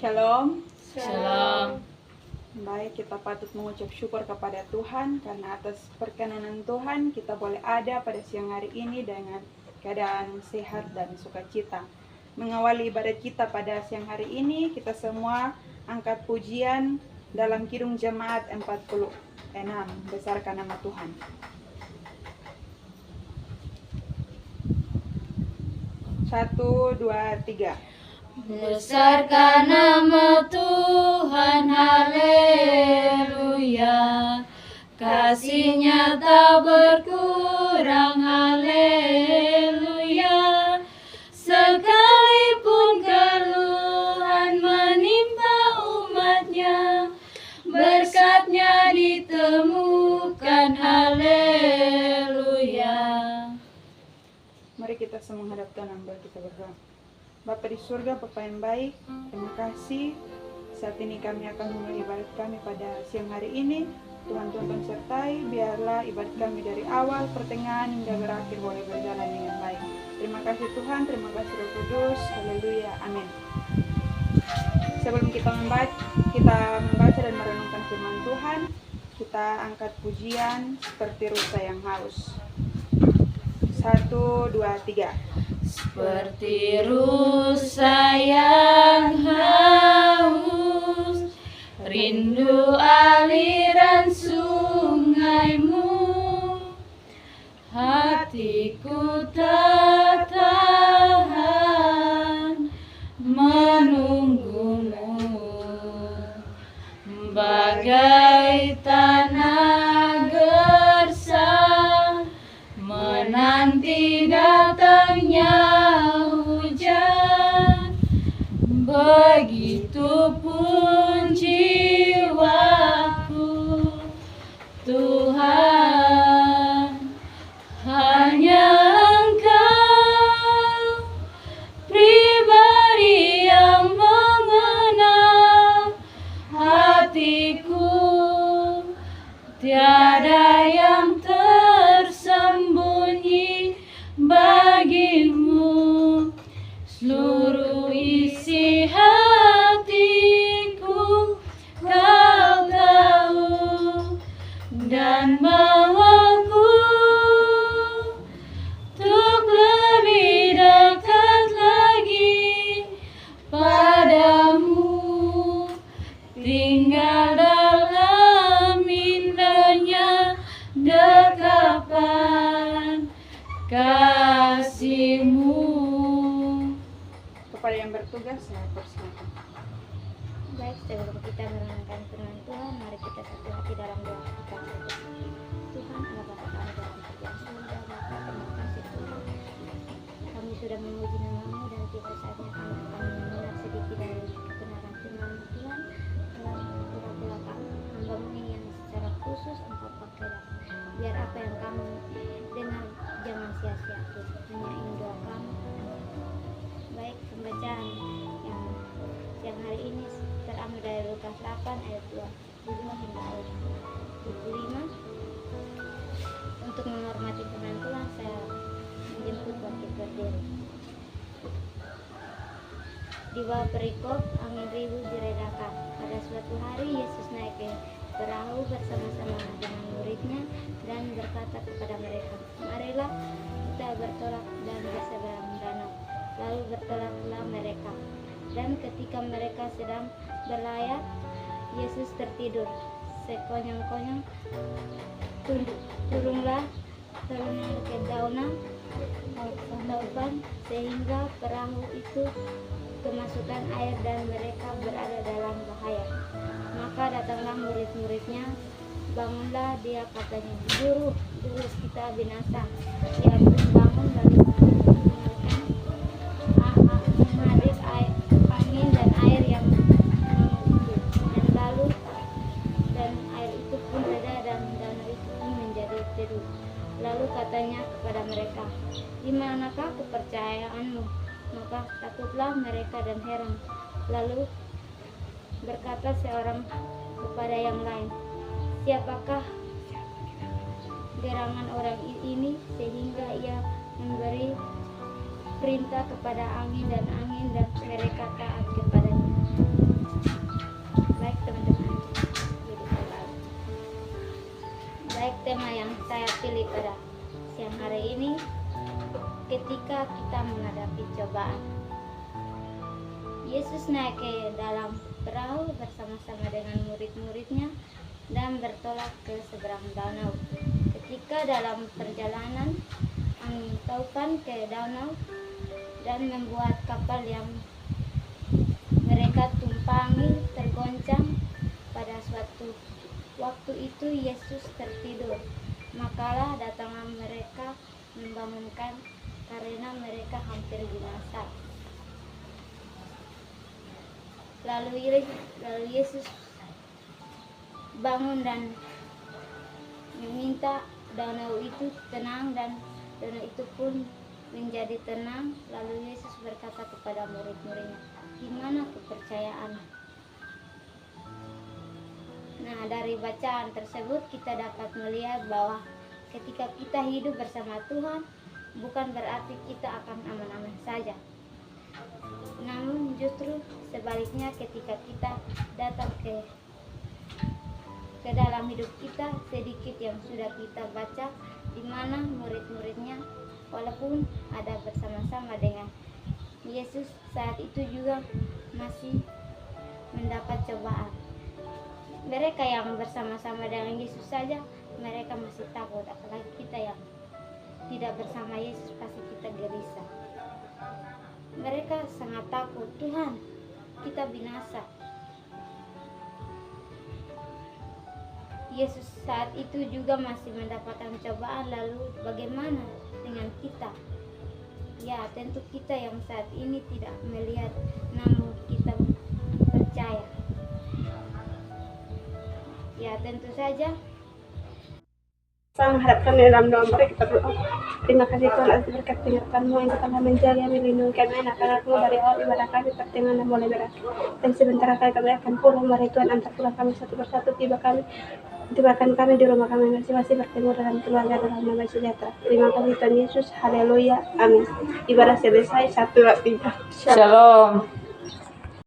Shalom. Shalom. Baik, kita patut mengucap syukur kepada Tuhan karena atas perkenanan Tuhan kita boleh ada pada siang hari ini dengan keadaan sehat dan sukacita. Mengawali ibadat kita pada siang hari ini, kita semua angkat pujian dalam Kidung Jemaat 46, besarkan nama Tuhan. Satu, dua, tiga. Besarkan nama Tuhan, haleluya. Kasih-Nya tak berkurang, haleluya. Sekalipun keluhan menimpa umat-Nya, berkat-Nya ditemukan, haleluya. Mari kita semua menghadap Tuhan, kita berdoa. Bapa di surga, Bapa yang baik, terima kasih. Saat ini kami akan memulai ibadat kami pada siang hari ini. Tuhan sertai, biarlah ibadat kami dari awal, pertengahan hingga berakhir boleh berjalan dengan baik. Terima kasih Tuhan, terima kasih Roh Kudus. Haleluya, amin. Sebelum kita membaca dan merenungkan firman Tuhan, kita angkat pujian seperti rusa yang haus. 1, 2, 3. Seperti rusa yang haus, rindu aliran sungai-Mu, hatiku tak tahan menunggu-Mu, bagai tanah gersang menanti datangnya hujan. Begitupun jiwaku, Tuhan, hanya Engkau pribadi yang mengenal hatiku. Tiada yang tersembunyi bagi-Mu, seluruh isi hatiku Kau tahu, dan bawaku untuk lebih dekat lagi padamu, tinggal dalam indahnya dekapan kasih-Mu. Kepada yang bertugas, saya persilakan. Baik, sebelum kita merenungkan firman Tuhan, mari kita satu hati dalam doa kita. Tuhan, Allah Bapa kami dalam kerjaan surga, Bapa, terima kasih Tuhan. Kami sudah memuji nama-Mu dan tiba saatnya kami akan mendengar sedikit dari kebenaran firman Tuhan dalam pula hamba-Mu ini yang secara khusus Engkau pakai, biar apa yang kami dengar jangan sia-sia Tuhan. Hanya ini doa kami. Baik, pembacaan yang siang hari ini terambil dari Lukas 8 ayat 25 hingga ayat 25. Untuk menghormati firman Tuhan, saya menjemput wakil berdiri. Di bawah perikop, angin ribut diredakan. Pada suatu hari Yesus naik ke perahu bersama-sama dengan murid-Nya dan berkata kepada mereka, "Marilah kita bertolak dan berseberang danau." Lalu bertolaklah mereka. Dan ketika mereka sedang berlayar, Yesus tertidur. Sekonyong-konyong turunlah kedaunan sehingga perahu itu kemasukan air dan mereka berada dalam bahaya. Maka datanglah murid-murid-Nya. "Bangunlah," dia katanya, "Guru, kita binasa." Ia pun bangun lalu menghadap angin dan air yang mengikuti, dan air itu pun reda dan danau itu pun menjadi teduh. Lalu katanya kepada mereka, "Di manakah kepercayaanmu?" Maka takutlah mereka dan heran. Lalu berkata seorang kepada yang lain, "Siapakah gerangan orang ini sehingga ia memberi perintah kepada angin dan mereka taat kepadanya?" kita menghadapi cobaan. Yesus naik ke dalam perahu bersama-sama dengan murid-muridnya dan bertolak ke seberang danau. Ketika dalam perjalanan, angin taufan ke danau dan membuat kapal yang mereka tumpangi tergoncang. Pada suatu waktu itu Yesus tertidur. Makalah datanglah mereka membangunkan karena mereka hampir binasa. Lalu Yesus bangun dan meminta danau itu tenang, dan danau itu pun menjadi tenang. Lalu Yesus berkata kepada murid-muridnya, "Di mana kepercayaan?" Nah, dari bacaan tersebut kita dapat melihat bahwa ketika kita hidup bersama Tuhan, bukan berarti kita akan aman-aman saja. Namun justru sebaliknya, ketika kita datang ke dalam hidup kita, sedikit yang sudah kita baca, di mana murid-muridnya walaupun ada bersama-sama dengan Yesus, saat itu juga masih mendapat cobaan. Mereka yang bersama-sama dengan Yesus saja, mereka masih takut, apalagi kita yang tidak bersama Yesus, pasti kita gelisah. Mereka sangat takut, Tuhan, kita binasa. Yesus saat itu juga masih mendapatkan cobaan. Lalu bagaimana dengan kita? Ya, tentu kita yang saat ini tidak melihat, namun kita percaya. Ya, tentu saja. Mengharap kami dalam doa, mari kita berdoa. Terima kasih Tuhan atas berkat penyertaan-Mu yang telah menjaga, melindungi kami anak-anak-Mu dari awal ibadah kami pertengahan dan mulai berakhir. Dan sebentar lagi kami akan pulang. Mari Tuhan antar pulang kami satu persatu, tibakan kami di rumah kami masing-masing, bertemu dengan keluarga dalam damai sejahtera. Terima kasih Tuhan Yesus, haleluya, amin. Ibadah selesai, 1, 2, 3. Shalom.